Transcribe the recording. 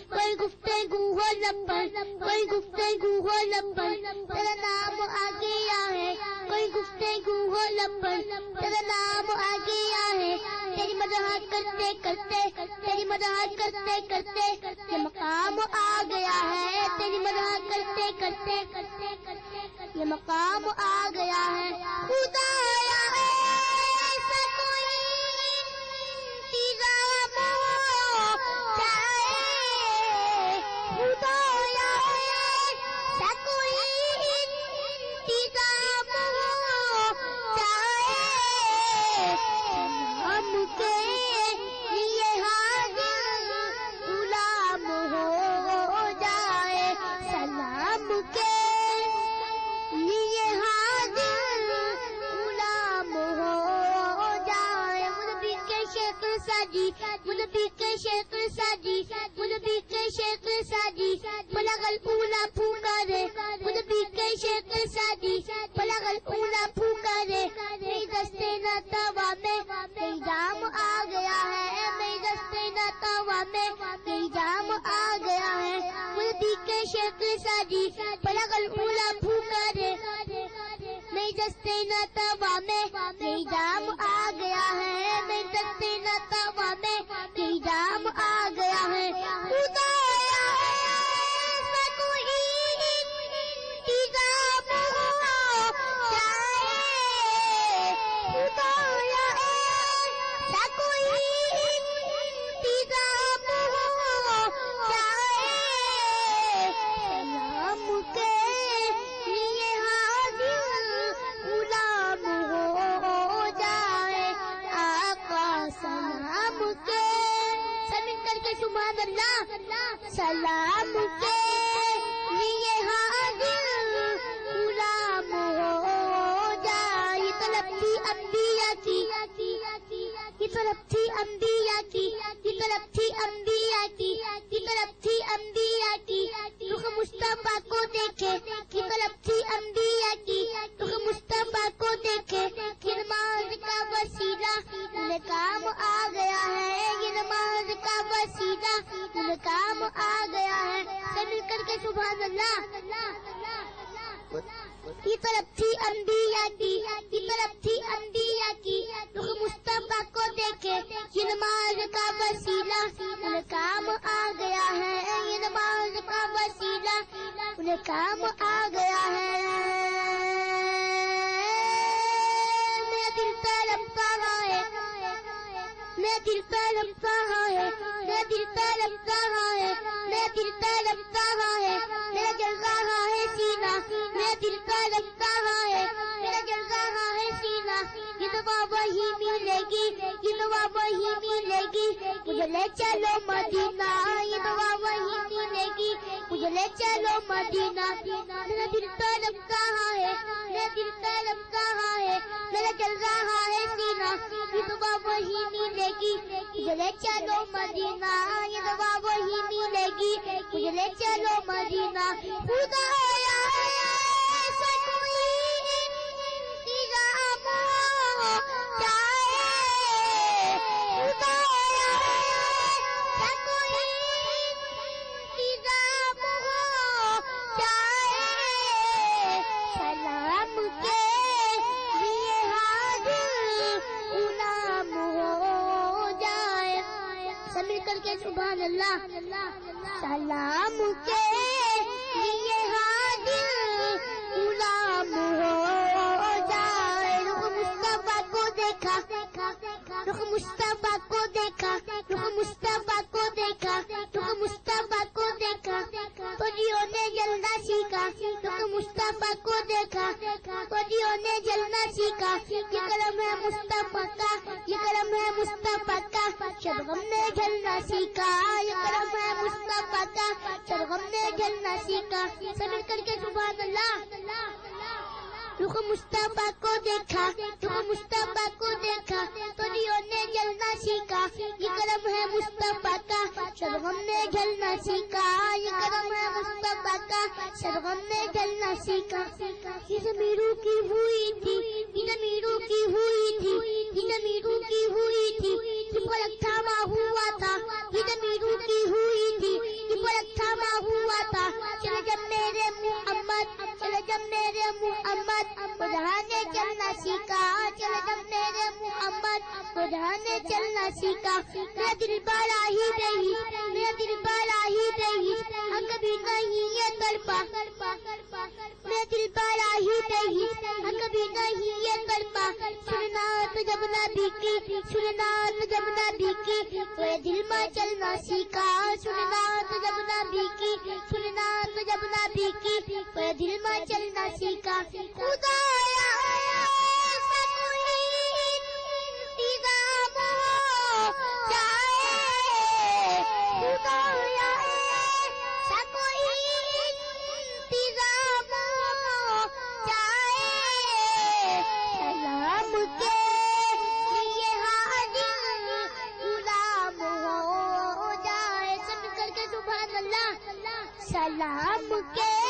کوئی گفتگو ہو لب پر، کوئی گفتگو ہو لب پر، تیرا نام آ گیا ہے، کوئی گفتگو ہو لب پر، تیرا نام آ گیا ہے، تیری مدح کرتے کرتے، تیری مدح کرتے کرتے یہ مقام آ گیا ہے، تیری مدح کرتے کرتے یہ مقام آ گیا ہے. خدایا ایسا کوئی انتظام ہو جائے، خدایا ایسا کوئی انتظام ہو جائے، ہم کے لیے حاضر غلام ہو جائے، سلام کے لیے حاضر غلام ہو جائے. مدبی کے شیخ ساجی، مدبی کے شیخ ساجی، مدبی کے شیخ ساجی، بلغ الاولا پھکارے، مدبی کے شیخ ساجی، بلغ الاولا پھکارے. میری دستے نہ توا میں میری جام آ گیا ہے، میری دستے نہ توا میں میری جام آ گیا ہے. مدبی کے شیخ ساجی، بلغ الاولا پھکارے، میری دستے نہ توا میں میری جام آ گیا ہے، میری دستے نہ توا میں میری جام آ گیا ہے. خدایا ایسا کوئی انتظام ہو جائے، خدایا ایسا کوئی انتظام ہو جائے، سلام کے لیے حاضر غلام ہو جائے. آقا سلام کے سمجھ کر کے سبحان اللہ، سلام کے لیے حاضر غلام ہو جائے. یہ طلب تھی انبیاء کی، یہ طلب تھی انبیاء کی، یہ طلب تھی انبیاء کی، یہ طلب تھی انبیاء کی. رخ مصطفیٰ کو دیکھے، یہ طلب تھی انبیاء کی، رخ مصطفیٰ کو دیکھے. یہ نماز کا وسیلہ انہیں کام آ گیا ہے، یہ نماز کا وسیلہ انہیں کام آ گیا ہے. سب مل کر کے سبحان اللہ. یہ طلب تھی انبیاء کی، یہ طلب تھی انبیاء کی. رخ مصطفیٰ کو دیکھے، یہ نماز کا وسیلہ انہیں کام آ گیا ہے، یہ نماز کا وسیلہ انہیں کام آ گیا ہے. میرا دل تڑپتا ہے، میرا دل تڑپتا ہے، میرا دل تڑپتا ہے، میرا دل تڑپتا ہے، میرا جل رہا ہے سینہ، میرا دل تڑپتا ہے، میرا جل رہا ہے سینہ. یہ دعا وہی ملے گی، یہ دعا وہی ملے گی، مجھے لے چلو مدینہ. یہ دعا وہی ملے گی، مجھے لے چلو مدینہ. میرا دل تڑپتا ہے، میرا دل تڑپتا ہے، میرا جل رہا ہے سینہ. یہ دعا وہی ملے گی، مجھے لے چلو مدینہ. یہ دعا وہی ملے گی، مجھے لے چلو مدینہ. خدایا ایسا کوئی انتظام ہو جائے، خدایا ایسا کوئی انتظام ہو جائے، سلام کے لیے حاضر غلام ہو جائے. سب مل کر کے سبحان اللہ. سلام کے لیے حاضر غلام ہو جائے. رخ مصطفیٰ کو دیکھا، رخ مصطفیٰ کو دیکھا، رخ مصطفیٰ کو دیکھا، رخ مصطفیٰ کو دیکھا تو جیوں نے جلنا سیکھا. رخ مصطفیٰ کو دیکھا تو جیوں نے جلنا سیکھا. یہ کرم ہے مصطفیٰ کا، یہ کرم ہے مصطفیٰ کا، شبغم نے جلنا سیکھا. یہ کرم ہے مصطفیٰ کا، شبغم نے جلنا سیکھا. سب مل کر کے سبحان اللہ. رخ مصطفیٰ کو دیکھا، رخ مصطفیٰ کو دیکھا تو جیوں نے جلنا سیکھا. یہ کرم ہے مصطفیٰ کا، شبغم نے جلنا سیکھا. یہ کرم ہے مصطفیٰ کا، شبغم نے جلنا سیکھا. یہ ضمیروں کی ہوئی تھی، یہ ضمیروں کی ہوئی تھی، یہ ضمیروں کی ہوئی تھی. یہ پلک تھاما ہوا تھا، یہ ضمیروں کی ہوئی تھی. سیکھا، چل جب میرے محمد خدا نے چلنا سیکھا. میرا دل بڑا ہی رہی، میرا دل بڑا ہی رہی، ہم کبھی نہیں یہ تڑپا. میرا دل بڑا ہی رہی، ہم کبھی نہیں یہ تڑپا. سننا تو جب نبی کی، سننا تو جب نبی کی، میرے دل میں چلنا سیکھا. سننا تو جب نبی کی، سننا تو جب نبی کی، میرے دل میں چلنا سیکھا. خدایا ایسا کوئی انتظام ہو جائے، خدایا ایسا کوئی انتظام ہو جائے. سلام کے لیے حاضر غلام ہو جائے. سب کر کے سبحان اللہ. سلام کے